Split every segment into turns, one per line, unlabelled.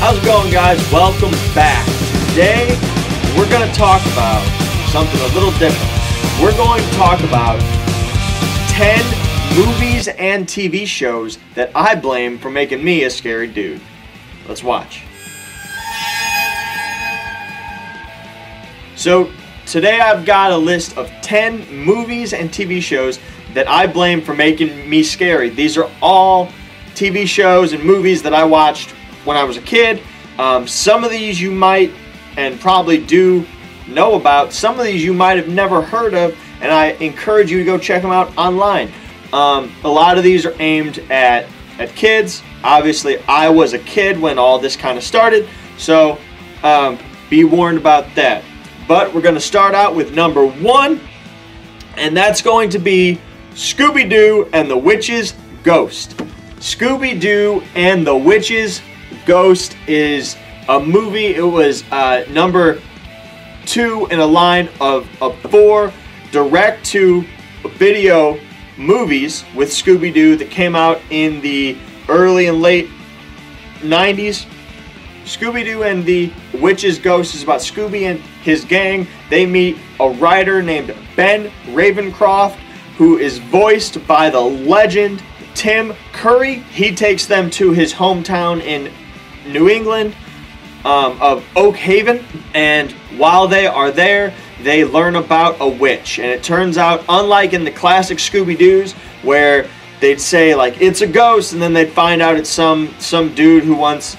How's it going, guys? Welcome back. Today, we're going to talk about something a little different. We're going to talk about 10 movies and TV shows that I blame for making me a scary dude. Let's watch. So, today I've got a list of 10 movies and TV shows that I blame for making me scary. These are all TV shows and movies that I watched when I was a kid. Some of these you might and probably do know about. Some of these you might have never heard of, and I encourage you to go check them out online. A lot of these are aimed at kids. Obviously, I was a kid when all this kind of started, so be warned about that. But we're going to start out with number 1, and that's going to be ScoobyDoo and the Witch's Ghost. ScoobyDoo and the Witch's Ghost is a movie. It was number 2 in a line of 4 direct-to-video movies with ScoobyDoo that came out in the early and late 90s. ScoobyDoo and the Witch's Ghost is about Scooby and his gang. They meet a writer named Ben Ravencroft, who is voiced by the legend Tim Curry. He takes them to his hometown in New England of Oak Haven, and while they are there, they learn about a witch. And it turns out, unlike in the classic Scooby-Doo's, where they'd say like it's a ghost, and then they'd find out it's some dude who wants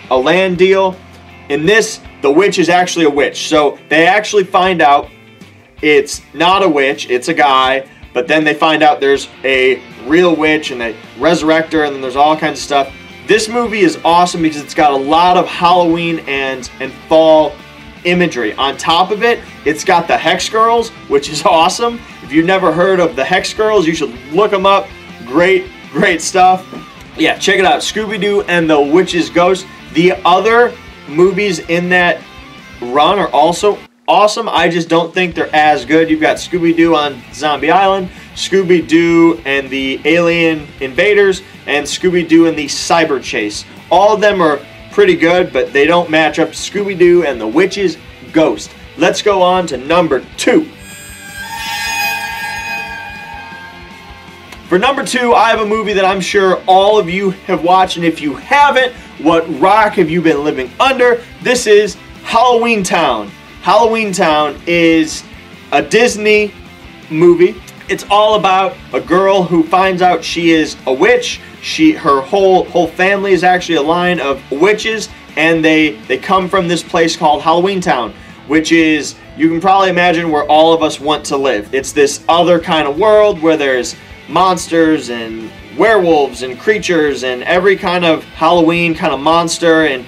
a land deal, in this, the witch is actually a witch. So they actually find out it's not a witch, it's a guy, but then they find out there's a real witch, and they resurrect her, and then there's all kinds of stuff. This movie is awesome because it's got a lot of Halloween and fall imagery. On top of it, it's got the Hex Girls, which is awesome. If you've never heard of the Hex Girls, you should look them up. Great stuff. Yeah, check it out. Scooby-Doo and the Witch's Ghost. The other movies in that run are also awesome. I just don't think they're as good. You've got Scooby-Doo on Zombie Island, Scooby-Doo and the Alien Invaders, and Scooby-Doo and the Cyber Chase. All of them are pretty good, but they don't match up to Scooby-Doo and the Witch's Ghost. Let's go on to number 2. For number 2, I have a movie that I'm sure all of you have watched, and if you haven't, what rock have you been living under? This is Halloween Town. Halloween Town is a Disney movie. It's all about a girl who finds out she is a witch. Her whole family is actually a line of witches, and they come from this place called Halloween Town, which is, you can probably imagine, where all of us want to live. It's this other kind of world where there's monsters and werewolves and creatures and every kind of Halloween kind of monster and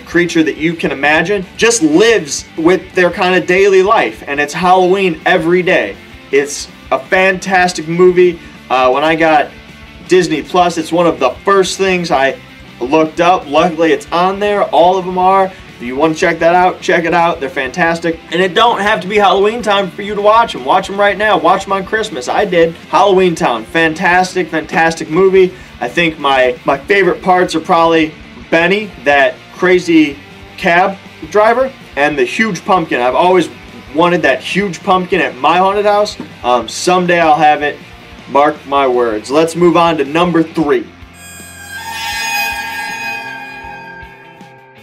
creature that you can imagine just lives with their kind of daily life, and it's Halloween every day. It's a fantastic movie. When I got Disney Plus, it's one of the first things I looked up. Luckily, it's on there. All of them are. If you want to check that out, check it out. They're fantastic. And it don't have to be Halloween time for you to watch them. Watch them right now. Watch them on Christmas. I did. Halloween Town. Fantastic movie. I think my favorite parts are probably Benny, that crazy cab driver, and the huge pumpkin. I've always wanted that huge pumpkin at my haunted house. Someday I'll have it. Mark my words. Let's move on to number 3.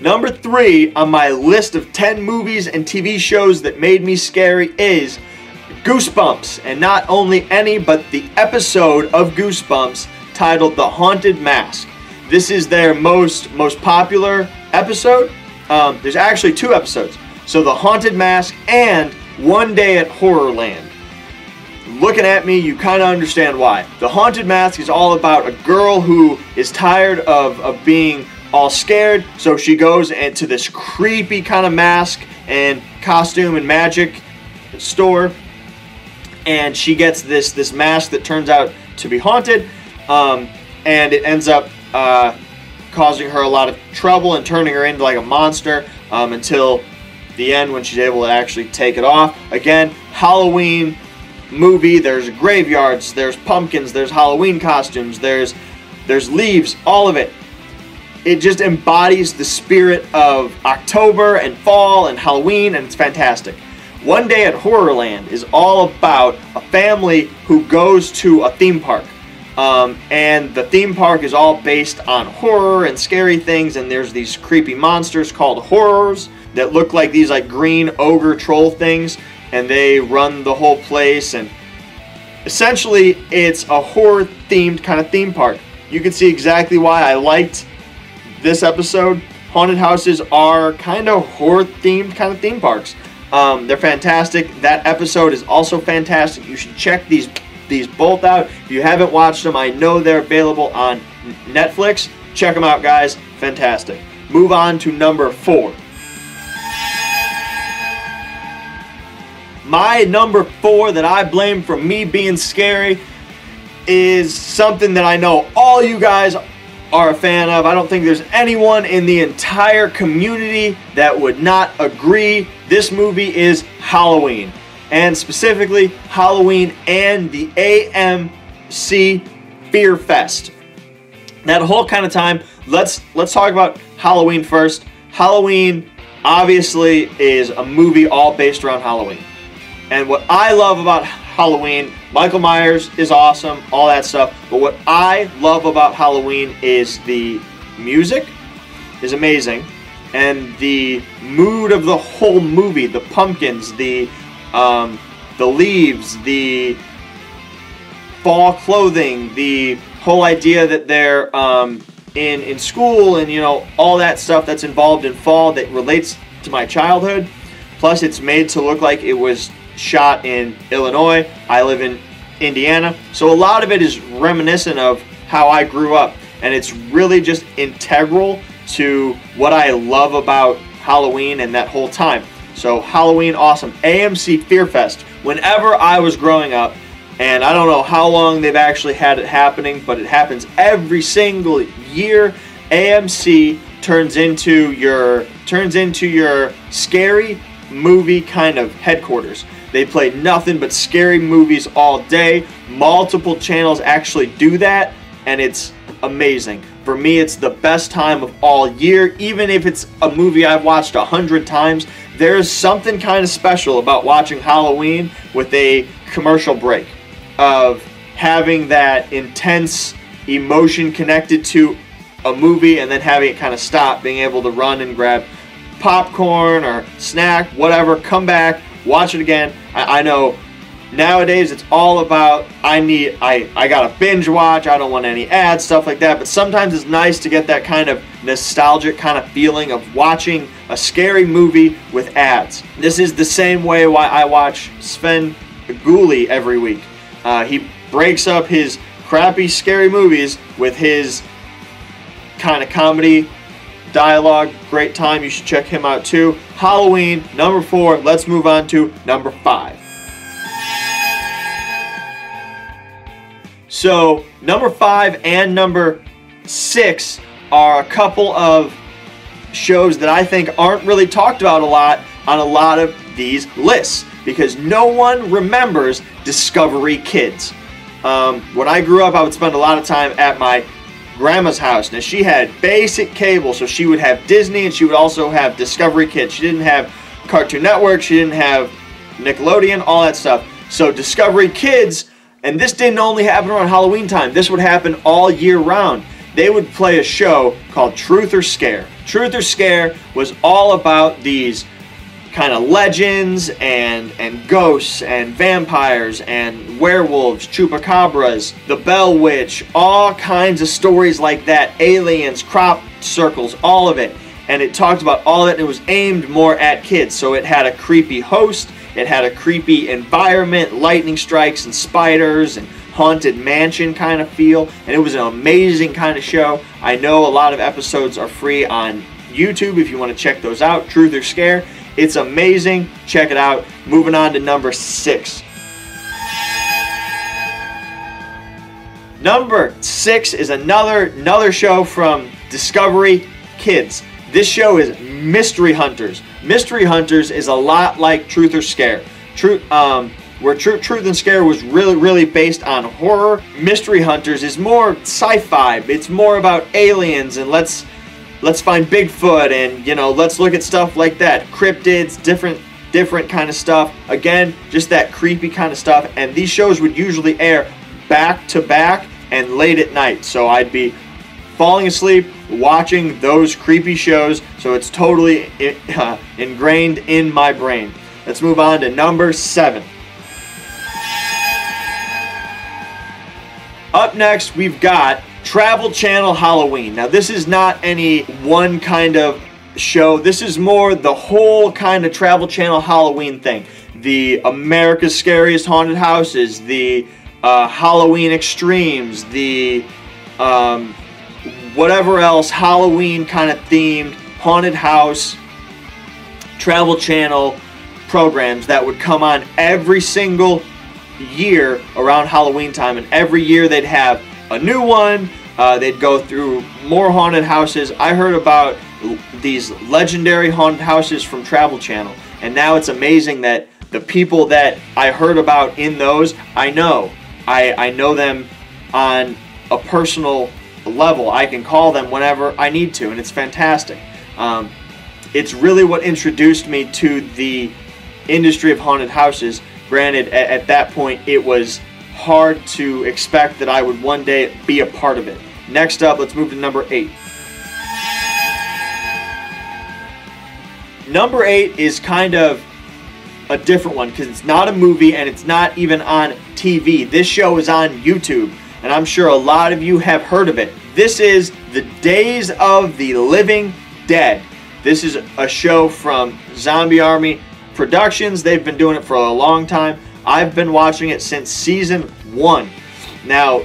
Number 3 on my list of 10 movies and TV shows that made me scary is Goosebumps. And not only any, but the episode of Goosebumps titled The Haunted Mask. This is their most popular episode. There's actually 2 episodes. So The Haunted Mask and One Day at Horrorland. Looking at me, you kind of understand why. The Haunted Mask is all about a girl who is tired of being all scared, so she goes into this creepy kind of mask and costume and magic store, and she gets this mask that turns out to be haunted, and it ends up causing her a lot of trouble and turning her into like a monster until the end, when she's able to actually take it off. Again, Halloween movie. There's graveyards, there's pumpkins, there's Halloween costumes, there's leaves, all of it. it just embodies the spirit of October and fall and Halloween, and it's fantastic. One Day at Horrorland is all about a family who goes to a theme park. And the theme park is all based on horror and scary things, and there's these creepy monsters called horrors that look like these like green ogre troll things, and they run the whole place, and essentially it's a horror themed kind of theme park. You can see exactly why I liked this episode. Haunted houses are kind of horror themed kind of theme parks. They're fantastic. That episode is also fantastic. You should check these both out. If you haven't watched them, I know they're available on Netflix. Check them out, guys. Fantastic. Move on to number 4. My number 4 that I blame for me being scary is something that I know all you guys are a fan of. I don't think there's anyone in the entire community that would not agree. This movie is Halloween, and specifically Halloween and the AMC Fear Fest. That whole kind of time, let's talk about Halloween first. Halloween obviously is a movie all based around Halloween. And what I love about Halloween, Michael Myers is awesome, all that stuff. But what I love about Halloween is the music is amazing. And the mood of the whole movie, the pumpkins, the leaves, the fall clothing, the whole idea that they're in school, and you know, all that stuff that's involved in fall that relates to my childhood. Plus it's made to look like it was shot in Illinois. I live in Indiana, so a lot of it is reminiscent of how I grew up, and it's really just integral to what I love about Halloween and that whole time. So Halloween, awesome. AMC Fear Fest, whenever I was growing up, and I don't know how long they've actually had it happening, but it happens every single year. AMC turns into your scary movie kind of headquarters. They play nothing but scary movies all day. Multiple channels actually do that, and it's amazing. For me, it's the best time of all year. Even if it's a movie I've watched 100 times, there's something kind of special about watching Halloween with a commercial break, of having that intense emotion connected to a movie and then having it kind of stop, being able to run and grab popcorn or snack, whatever, come back, watch it again. I know nowadays it's all about I gotta binge watch, I don't want any ads, stuff like that, but sometimes it's nice to get that kind of nostalgic kind of feeling of watching a scary movie with ads. This is the same way why I watch Sven Gulli every week. He breaks up his crappy scary movies with his kind of comedy dialogue. Great time. You should check him out too. Halloween, number 4. Let's move on to number 5. So number 5 and number 6 are a couple of shows that I think aren't really talked about a lot on a lot of these lists, because no one remembers Discovery Kids. When I grew up, I would spend a lot of time at my grandma's house. Now, she had basic cable, so she would have Disney and she would also have Discovery Kids. She didn't have Cartoon Network, she didn't have Nickelodeon, all that stuff. So Discovery Kids, and this didn't only happen around Halloween time, this would happen all year round. They would play a show called Truth or Scare. Truth or Scare was all about these kind of legends and ghosts and vampires and werewolves, chupacabras, the Bell Witch, all kinds of stories like that, aliens, crop circles, all of it. And it talked about all of it, and it was aimed more at kids. So it had a creepy host, it had a creepy environment, lightning strikes and spiders and haunted mansion kind of feel, and it was an amazing kind of show. I know a lot of episodes are free on YouTube if you want to check those out. Truth or Scare. It's amazing. Check it out. Moving on to number 6. Number 6 is another show from Discovery Kids. This show is Mystery Hunters. Mystery Hunters is a lot like Truth or Scare. Where Truth and Scare was really based on horror, Mystery Hunters is more sci-fi. It's more about aliens, and let's let's find Bigfoot, and let's look at stuff like that, cryptids, different kind of stuff. Again, just that creepy kind of stuff. And these shows would usually air back to back and late at night, so I'd be falling asleep watching those creepy shows, so it's totally ingrained in my brain. Let's move on to number 7. Up next, we've got Travel Channel Halloween. Now, this is not any one kind of show. This is more the whole kind of Travel Channel Halloween thing. The America's Scariest Haunted Houses, the Halloween Extremes, the whatever else Halloween kind of themed haunted house Travel Channel programs that would come on every single year around Halloween time, and every year they'd have a new one. They'd go through more haunted houses. I heard about these legendary haunted houses from Travel Channel, and now it's amazing that the people that I heard about in those, I know them on a personal level. I can call them whenever I need to, and it's fantastic. It's really what introduced me to the industry of haunted houses. Granted, at that point, it was hard to expect that I would one day be a part of it. Next up, let's move to number 8. Number 8 is kind of a different one because it's not a movie and it's not even on TV. This show is on YouTube, and I'm sure a lot of you have heard of it. This is the Days of the Living Dead. This is a show from Zombie Army Productions. They've been doing it for a long time. I've been watching it since season 1. Now,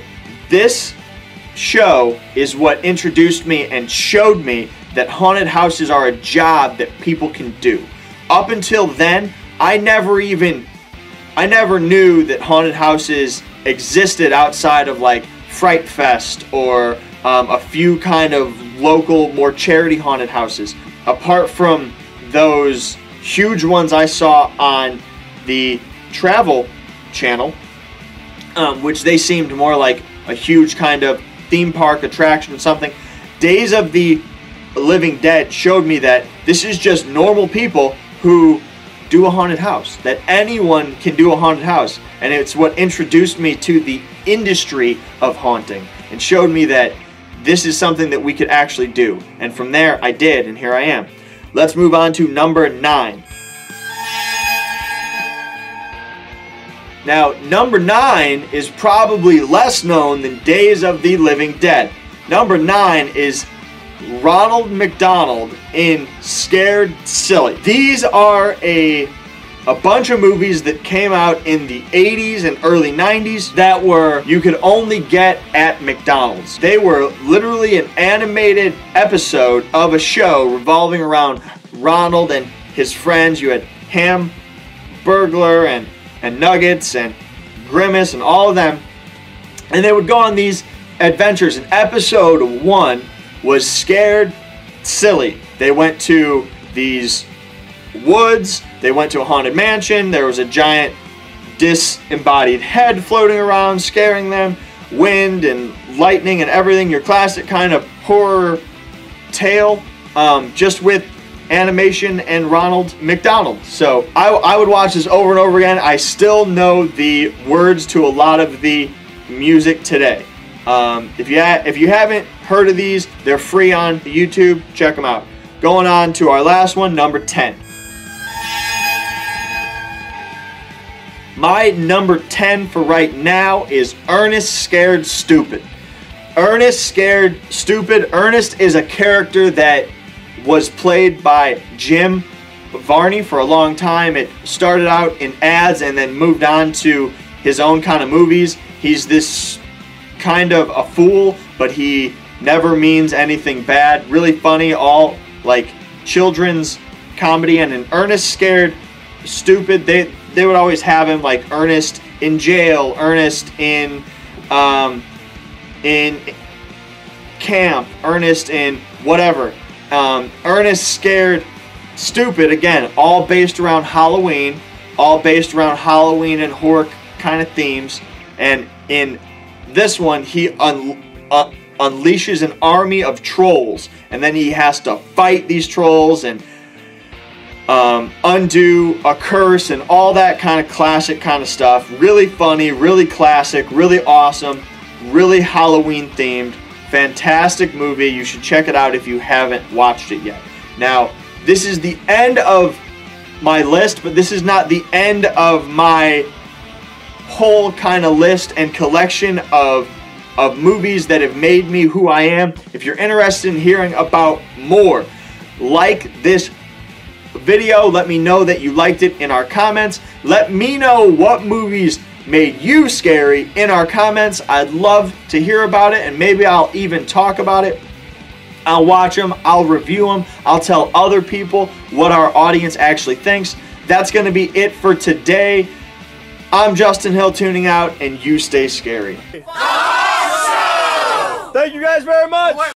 this show is what introduced me and showed me that haunted houses are a job that people can do. Up until then, I never knew that haunted houses existed outside of like Fright Fest or a few kind of local, more charity haunted houses. Apart from those huge ones I saw on the Travel Channel, which they seemed more like a huge kind of theme park attraction or something. Days of the Living Dead showed me that this is just normal people who do a haunted house, that anyone can do a haunted house, and it's what introduced me to the industry of haunting and showed me that this is something that we could actually do. And from there I did, and here I am. Let's move on to number 9. Now, number 9 is probably less known than Days of the Living Dead. Number 9 is Ronald McDonald in Scared Silly. These are a bunch of movies that came out in the 80s and early 90s that you could only get at McDonald's. They were literally an animated episode of a show revolving around Ronald and his friends. You had Hamburglar and Nuggets and Grimace and all of them, and they would go on these adventures. And episode 1 was Scared Silly. They went to these woods, they went to a haunted mansion, there was a giant disembodied head floating around scaring them, wind and lightning and everything, your classic kind of horror tale, just with animation and Ronald McDonald. So I would watch this over and over again. I still know the words to a lot of the music today. If you haven't heard of these, they're free on YouTube. Check them out. Going on to our last one, number 10. My number 10 for right now is Ernest Scared Stupid. Ernest Scared Stupid. Ernest is a character that was played by Jim Varney for a long time. It started out in ads and then moved on to his own kind of movies. He's this kind of a fool, but he never means anything bad. Really funny, all like children's comedy. And in Ernest Scared Stupid, they would always have him like Ernest in jail, Ernest in camp, Ernest in whatever. Ernest Scared Stupid, again, all based around Halloween, and horror kind of themes. And in this one, he unleashes an army of trolls, and then he has to fight these trolls and undo a curse and all that kind of classic kind of stuff. Really funny, really classic, really awesome, really Halloween themed. Fantastic movie. You should check it out if you haven't watched it yet. Now, this is the end of my list, but this is not the end of my whole kind of list and collection of movies that have made me who I am. If you're interested in hearing about more, like this video, let me know that you liked it in our comments. Let me know what movies made you scary in our comments. I'd love to hear about it, and maybe I'll even talk about it. I'll watch them, I'll review them, I'll tell other people what our audience actually thinks. That's going to be it for today. I'm Justin Hill tuning out, and you stay scary. Thank you guys very much.